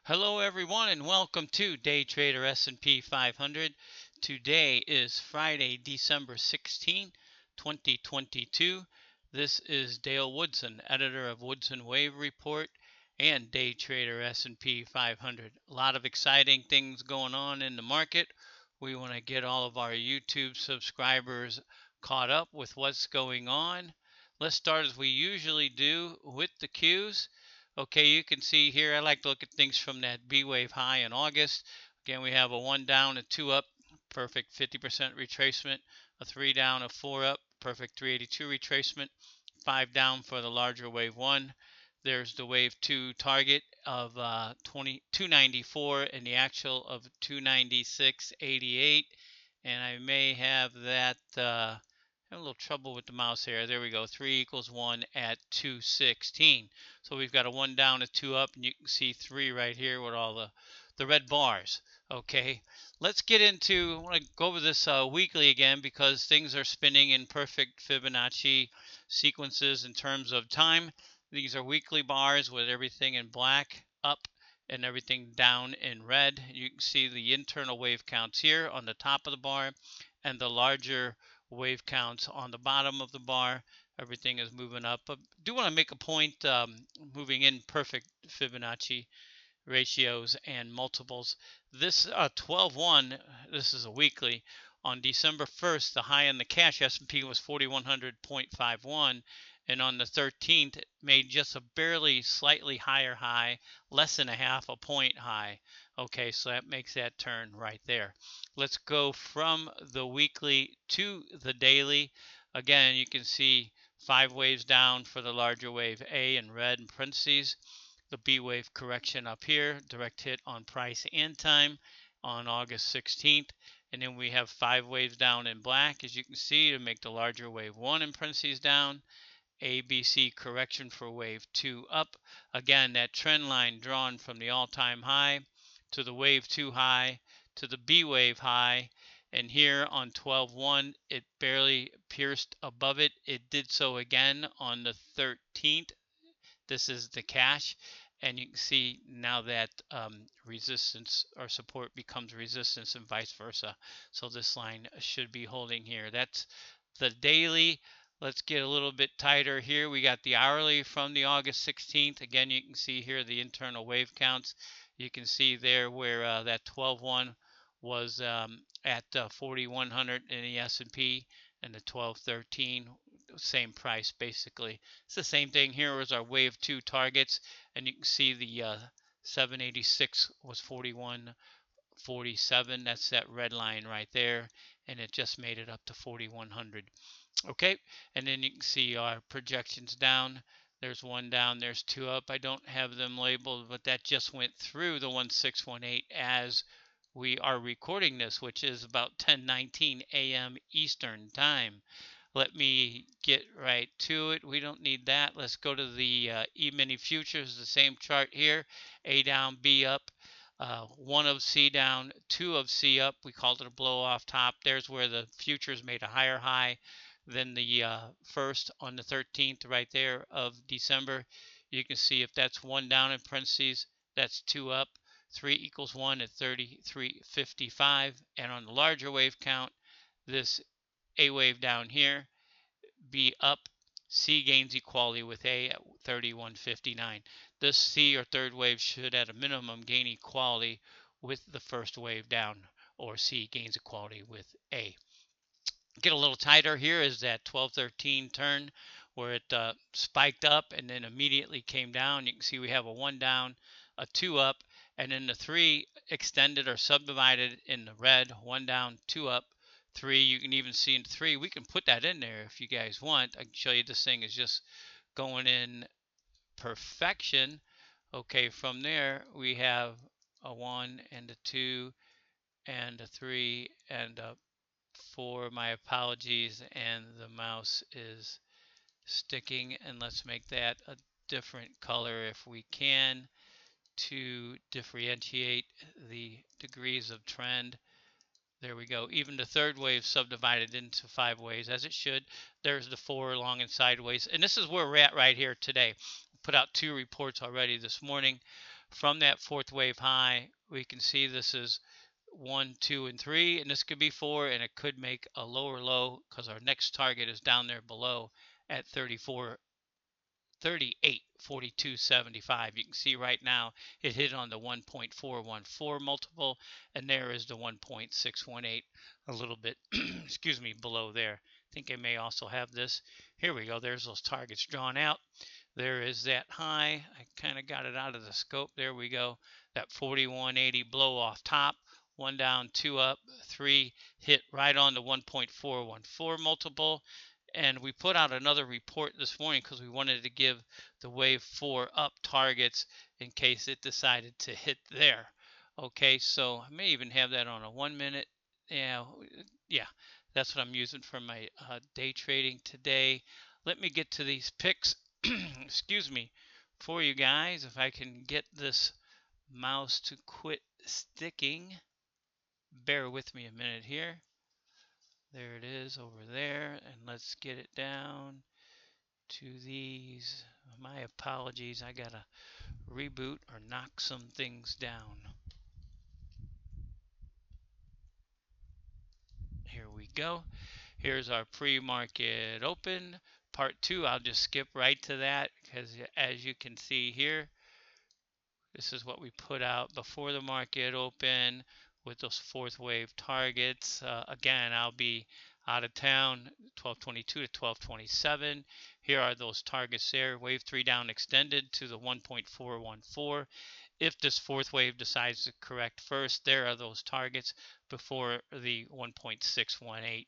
Hello everyone and welcome to Day Trader S&P 500. Today is Friday, December 16, 2022. This is Dale Woodson, editor of Woodson Wave Report and Day Trader S&P 500. A lot of exciting things going on in the market. We want to get all of our YouTube subscribers caught up with what's going on. Let's start as we usually do with the Qs. Okay, you can see here, I like to look at things from that B wave high in August. Again, we have a 1 down, a 2 up, perfect 50% retracement, a 3 down, a 4 up, perfect 382 retracement, 5 down for the larger wave 1. There's the wave 2 target of 294 and the actual of 296.88. And I may have that have a little trouble with the mouse here. There we go. 3 equals 1 at 216. So we've got a 1 down, a 2 up, and you can see 3 right here with all the red bars. Okay, let's get into, I want to go over this weekly again because things are spinning in perfect Fibonacci sequences in terms of time. These are weekly bars with everything in black up and everything down in red. You can see the internal wave counts here on the top of the bar and the larger wave counts on the bottom of the bar. Everything is moving up. But I do want to make a point moving in perfect Fibonacci ratios and multiples. This 12-1, this is a weekly. On December 1st, the high in the cash S&P was 4100.51, and on the 13th, it made just a barely slightly higher high, less than a half a point high. Okay, so that makes that turn right there. Let's go from the weekly to the daily. Again, you can see 5 waves down for the larger wave A in red in parentheses. The B wave correction up here, direct hit on price and time on August 16th. And then we have 5 waves down in black, as you can see, to make the larger wave 1 in parentheses down. ABC correction for wave 2 up. Again, that trend line drawn from the all-time high to the wave 2 high to the B wave high. And here on 12-1, it barely pierced above it. It did so again on the 13th. This is the cash, and you can see now that resistance or support becomes resistance and vice versa. So this line should be holding here. That's the daily. Let's get a little bit tighter here. We got the hourly from the August 16th. Again, you can see here the internal wave counts. You can see there where that 12-1 was at 4,100 in the S&P, and the 12-13 same price basically. It's the same thing here as our wave 2 targets, and you can see the 786 was 41.47. That's that red line right there, and it just made it up to 4,100. Okay, and then you can see our projections down. There's 1 down, there's 2 up. I don't have them labeled, but that just went through the 1618 as we are recording this, which is about 10:19 a.m. Eastern time. Let me get right to it. We don't need that. Let's go to the E-Mini Futures, the same chart here. A down, B up, 1 of C down, 2 of C up. We called it a blow off top. There's where the futures made a higher high than the first on the 13th right there of December. You can see if that's 1 down in parentheses, that's 2 up. 3 equals 1 at 33.55. And on the larger wave count, this A wave down here, B up, C gains equality with A at 31.59. This C or third wave should at a minimum gain equality with the first wave down, or C gains equality with A. Get a little tighter here is that 12-13 turn where it spiked up and then immediately came down. You can see we have a 1 down, a 2 up, and then the 3 extended or subdivided in the red. 1 down, 2 up, 3. You can even see in 3. We can put that in there if you guys want. I can show you this thing is just going in perfection. Okay, from there we have a 1 and a 2 and a 3 and a 4. My apologies, and the mouse is sticking, and let's make that a different color if we can to differentiate the degrees of trend. There we go. Even the third wave subdivided into 5 ways as it should. There's the 4 long and sideways, and this is where we're at right here today. Put out 2 reports already this morning. from that fourth wave high, we can see this is 1, 2, and 3, and this could be 4, and it could make a lower low because our next target is down there below at 38.4275. You can see right now it hit on the 1.414 multiple, and there is the 1.618, a little bit, excuse me, below there. I think I may also have this. Here we go. There's those targets drawn out. There is that high. I kind of got it out of the scope. There we go. That 4180 blow off top. 1 down, 2 up, 3 hit right on the 1.414 multiple. And we put out another report this morning because we wanted to give the wave 4 up targets in case it decided to hit there. Okay, so I may even have that on a 1 minute. Yeah, that's what I'm using for my day trading today. Let me get to these picks. Excuse me, for you guys, if I can get this mouse to quit sticking. Bear with me a minute here. There it is over there, and let's get it down to these. My apologies, I gotta reboot or knock some things down. Here we go. Here's our pre-market open. Part 2, I'll just skip right to that because as you can see here, this is what we put out before the market open with those fourth wave targets. Again, I'll be out of town 1222 to 1227. Here are those targets there. Wave 3 down extended to the 1.414. If this fourth wave decides to correct first, there are those targets before the 1.618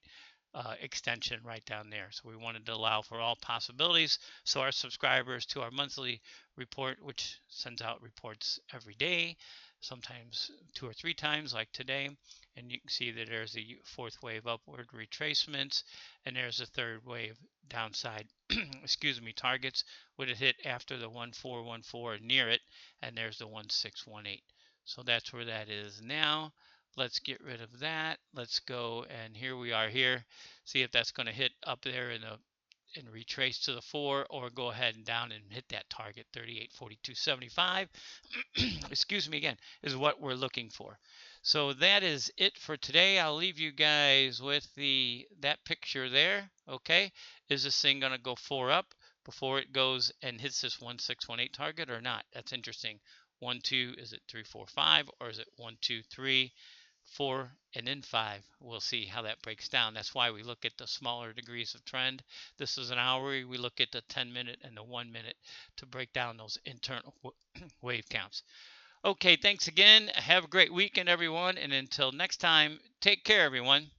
extension right down there. So we wanted to allow for all possibilities. So our subscribers to our monthly report, which sends out reports every day, sometimes 2 or 3 times like today, and you can see that there's the fourth wave upward retracements, and there's a third wave downside excuse me, targets would it hit after the 1414 near it, and there's the 1618. So that's where that is now. Let's get rid of that. Let's go, and here we are here. See if that's going to hit up there and retrace to the 4, or go ahead and down and hit that target 38.4275. Excuse me again, is what we're looking for. So that is it for today. I'll leave you guys with that picture there. Okay, is this thing going to go 4 up before it goes and hits this 1618 target or not? That's interesting. 1, 2, is it 3, 4, 5, or is it 1, 2, 3, 4, and then 5? We'll see how that breaks down. That's why we look at the smaller degrees of trend. This is an hourly. We look at the 10-minute and the 1 minute to break down those internal wave counts. Okay, thanks again. Have a great weekend, everyone. And until next time, take care, everyone.